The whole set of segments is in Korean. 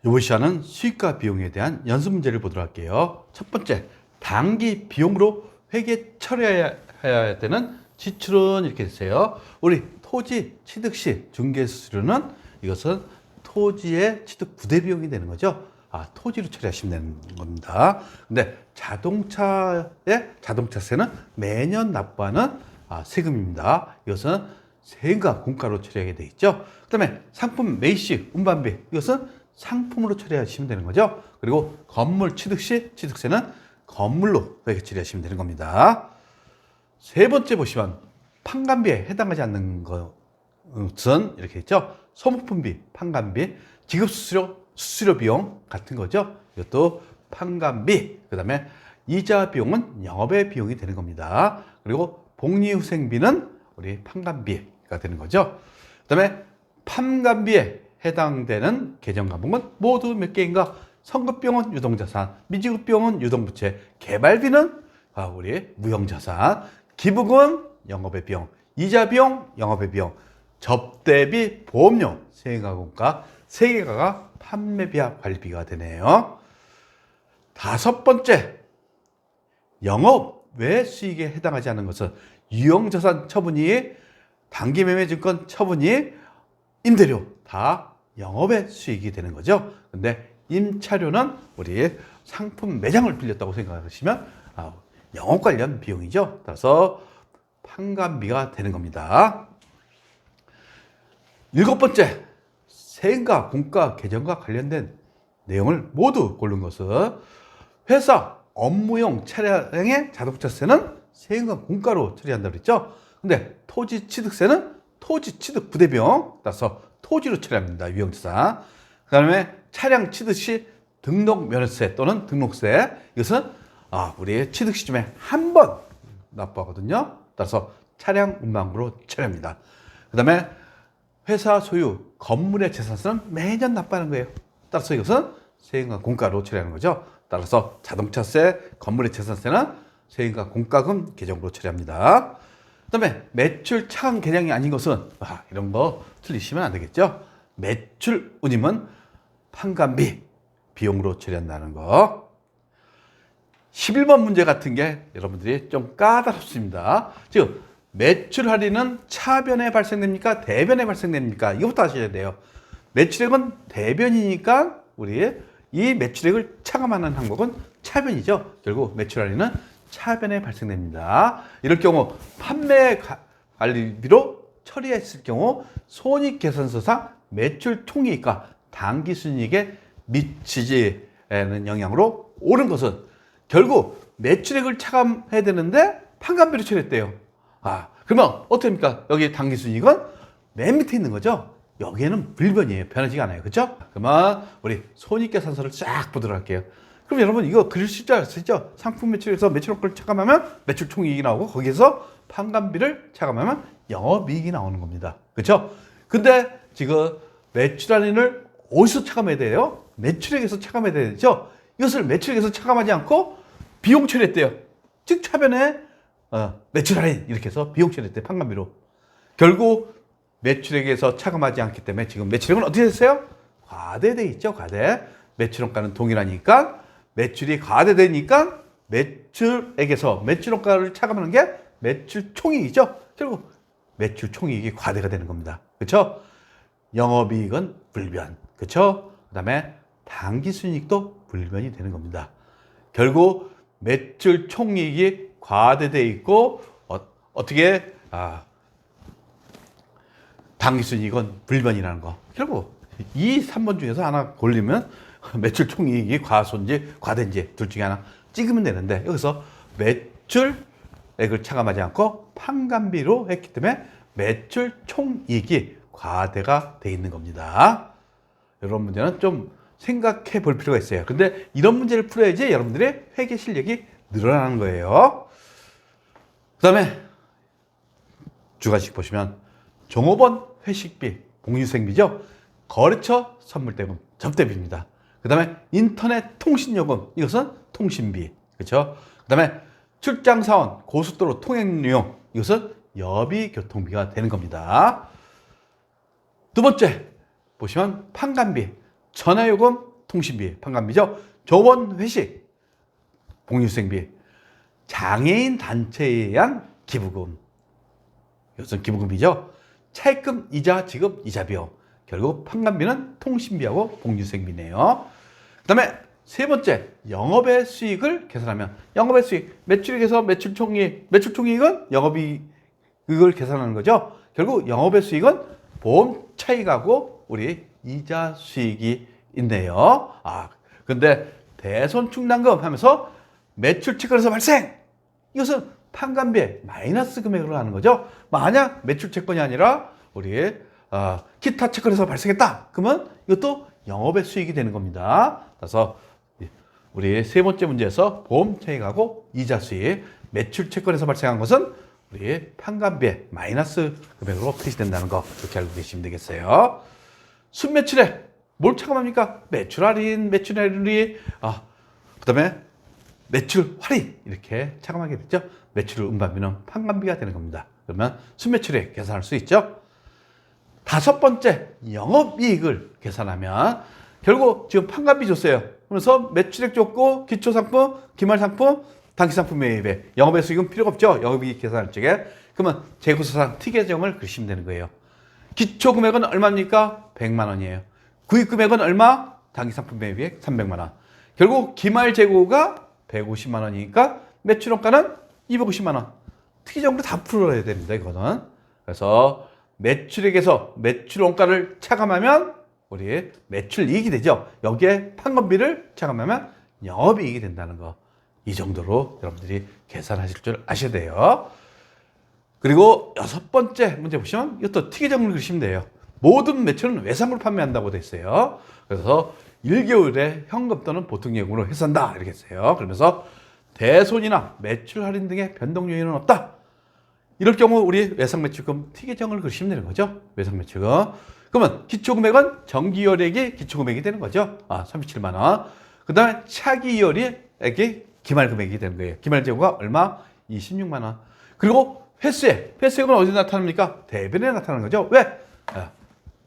이번 시간은 수익과 비용에 대한 연습 문제를 보도록 할게요. 첫 번째, 당기 비용으로 회계 처리해야 되는 지출은 이렇게 됐어요. 우리 토지 취득 시 중개수수료는 이것은 토지의 취득 부대 비용이 되는 거죠. 토지로 처리하시면 되는 겁니다. 근데 자동차세는 매년 납부하는 세금입니다. 이것은 세금과 공과로 처리하게 돼 있죠. 그 다음에 상품 매입시 운반비, 이것은 상품으로 처리하시면 되는 거죠. 그리고 건물 취득 시 취득세는 건물로 회계 처리하시면 되는 겁니다. 세 번째 보시면 판관비에 해당하지 않는 것은 이렇게 있죠. 소모품비, 판관비, 수수료 비용 같은 거죠. 이것도 판관비. 그 다음에 이자 비용은 영업의 비용이 되는 겁니다. 그리고 복리후생비는 우리 판관비가 되는 거죠. 그 다음에 판관비에 해당되는 계정과목은 모두 몇 개인가? 선급비용은 유동자산, 미지급비용은 유동부채, 개발비는 우리 무형자산, 기부금은 영업의 비용, 이자비용, 영업의 비용, 접대비, 보험료, 세금과 세개가가 판매비와 관리비가 되네요. 다섯 번째, 영업 외 수익에 해당하지 않는 것은 유형자산 처분이, 단기매매증권 처분이, 임대료 다 영업의 수익이 되는 거죠. 근데 임차료는 우리 상품 매장을 빌렸다고 생각하시면 영업 관련 비용이죠. 따라서 판관비가 되는 겁니다. 일곱 번째, 세금과 공과 계정과 관련된 내용을 모두 고른 것은 회사 업무용 차량의 자동차세는 세금과 공과로 처리한다고 그랬죠. 근데 토지 취득세는 토지 취득 부대비용, 따라서 토지로 처리합니다. 유형자산. 그 다음에 차량 취득 시 등록 면허세 또는 등록세, 이것은 우리 취득 시점에 한 번 납부하거든요. 따라서 차량 운반부로 처리합니다. 그 다음에 회사 소유 건물의 재산세는 매년 납부하는 거예요. 따라서 이것은 세금과 공과로 처리하는 거죠. 따라서 자동차세, 건물의 재산세는 세금과 공과금 계정으로 처리합니다. 그 다음에 매출 차감 계량이 아닌 것은 이런 거 틀리시면 안 되겠죠. 매출 운임은 판관비 비용으로 처리한다는 거. 11번 문제 같은 게 여러분들이 좀 까다롭습니다. 즉 매출 할인은 차변에 발생됩니까? 대변에 발생됩니까? 이것부터 아셔야 돼요. 매출액은 대변이니까 우리 이 매출액을 차감하는 항목은 차변이죠. 결국 매출 할인은 차변에 발생됩니다. 이럴 경우 판매 관리비로 처리했을 경우 손익계산서상 매출 총이익과 당기순이익에 미치지 않는 영향으로 옳은 것은 결국 매출액을 차감해야 되는데 판관비로 처리했대요. 그러면 어떻게 합니까? 여기 당기순이익은 맨 밑에 있는 거죠. 여기에는 불변이에요. 변하지가 않아요. 그렇죠? 그러면 우리 손익계산서를 쫙 보도록 할게요. 그럼 여러분 이거 그리실 줄 아시죠? 상품 매출에서 매출효과를 차감하면 매출 총이익이 나오고, 거기에서 판관비를 차감하면 영업이익이 나오는 겁니다. 그렇죠? 근데 지금 매출 할인을 어디서 차감해야 돼요? 매출액에서 차감해야 되죠? 이것을 매출액에서 차감하지 않고 비용 처리했대요. 즉 차변에 매출 할인 이렇게 해서 비용 처리했대요. 판관비로. 결국 매출액에서 차감하지 않기 때문에 지금 매출액은 어떻게 됐어요? 과대돼 있죠. 과대. 매출원가는 동일하니까 매출이 과대되니까 매출액에서 매출원가를 차감하는 게 매출 총이익이죠. 결국 매출 총이익이 과대가 되는 겁니다. 그렇죠? 영업이익은 불변. 그렇죠? 그다음에 당기순이익도 불변이 되는 겁니다. 결국 매출 총이익이 과대돼 있고 어떻게 당기순이익은 불변이라는 거. 결국 이 3번 중에서 하나 골리면 매출 총이익이 과소인지 과대인지 둘 중에 하나 찍으면 되는데, 여기서 매출액을 차감하지 않고 판관비로 했기 때문에 매출 총이익이 과대가 돼 있는 겁니다. 이런 문제는 좀 생각해 볼 필요가 있어요. 근데 이런 문제를 풀어야지 여러분들의 회계 실력이 늘어나는 거예요. 그 다음에 주관식 보시면 종업원 회식비, 복리후생비죠. 거래처 선물대금, 접대비입니다. 그 다음에 인터넷 통신요금, 이것은 통신비. 그렇죠? 그 다음에 출장사원, 고속도로 통행료용, 이것은 여비교통비가 되는 겁니다. 두 번째 보시면 판관비, 전화요금, 통신비, 판관비죠. 조원 회식, 복리후생비, 장애인 단체에 의한 기부금, 이것은 기부금이죠. 차입금, 이자, 지급, 이자 비용. 결국 판관비는 통신비하고 복리후생비네요. 그 다음에 세 번째, 영업의 수익을 계산하면, 영업의 수익, 매출액에서 매출총이익은 영업이익을 계산하는 거죠. 결국 영업의 수익은 보험 차익하고 우리 이자 수익이 있네요. 근데 대손충당금 하면서 매출 채권에서 발생! 이것은 판관비의 마이너스 금액으로 하는 거죠. 만약 매출 채권이 아니라 우리 기타 채권에서 발생했다. 그러면 이것도 영업의 수익이 되는 겁니다. 그래서 우리 세 번째 문제에서 보험 차익하고 이자 수익, 매출 채권에서 발생한 것은 우리 판관비의 마이너스 금액으로 표시된다는 거 이렇게 알고 계시면 되겠어요. 순매출액 뭘 차감합니까? 매출 할인, 매출 할인, 그다음에 매출 할인 이렇게 차감하게 됐죠. 매출 음반비는 판관비가 되는 겁니다. 그러면 순매출액 계산할 수 있죠. 다섯 번째, 영업이익을 계산하면 결국 지금 판관비 줬어요. 그래서 매출액 줬고 기초상품, 기말상품, 단기상품 매입에 영업의 수익은 필요가 없죠. 영업이익 계산할 적에. 그러면 재고서상 T 계정을 그리시면 되는 거예요. 기초금액은 얼마입니까? 100만 원이에요. 구입금액은 얼마? 단기상품 매입액 300만 원. 결국 기말 재고가 150만 원이니까 매출원가는 250만 원. 특이적으로 다 풀어야 됩니다. 이거는. 그래서 매출액에서 매출원가를 차감하면 우리 매출이익이 되죠. 여기에 판관비를 차감하면 영업이익이 된다는 거. 이 정도로 여러분들이 계산하실 줄 아셔야 돼요. 그리고 여섯 번째 문제 보시면 이것도 특이점을 그리시면 돼요. 모든 매출은 외상으로 판매한다고 돼 있어요. 그래서 1개월에 현금 또는 보통예금으로 회수한다 이렇게 했어요. 그러면서 대손이나 매출 할인 등의 변동 요인은 없다. 이럴 경우 우리 외상매출금 T계정을 그리시면 되는 거죠. 외상매출금. 그러면 기초금액은 정기이월액이 기초금액이 되는 거죠. 37만 원. 그 다음에 차기이월액이 기말금액이 되는 거예요. 기말재고가 얼마? 26만 원. 그리고 회수액은 어디 나타납니까? 대변에 나타나는 거죠. 왜?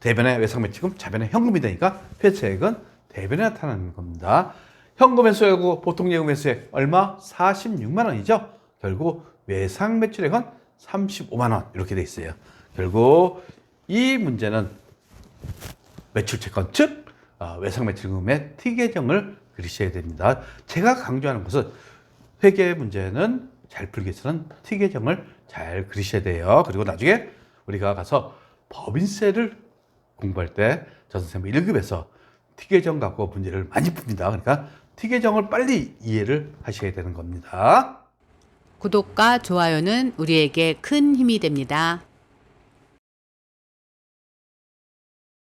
대변에 외상매출금, 자변에 현금이 되니까 회수액은 대변에 나타나는 겁니다. 현금 회수액하고 보통예금 회수액 얼마? 46만 원이죠. 결국 외상매출액은 35만 원 이렇게 돼 있어요. 결국 이 문제는 매출채권 즉 외상매출금의 T계정을 그리셔야 됩니다. 제가 강조하는 것은 회계 문제는 잘 풀기 위해서는 T계정을 잘 그리셔야 돼요. 그리고 나중에 우리가 가서 법인세를 공부할 때 저 선생님 1급에서 T계정 갖고 문제를 많이 풉니다. 그러니까 T계정을 빨리 이해를 하셔야 되는 겁니다. 구독과 좋아요는 우리에게 큰 힘이 됩니다.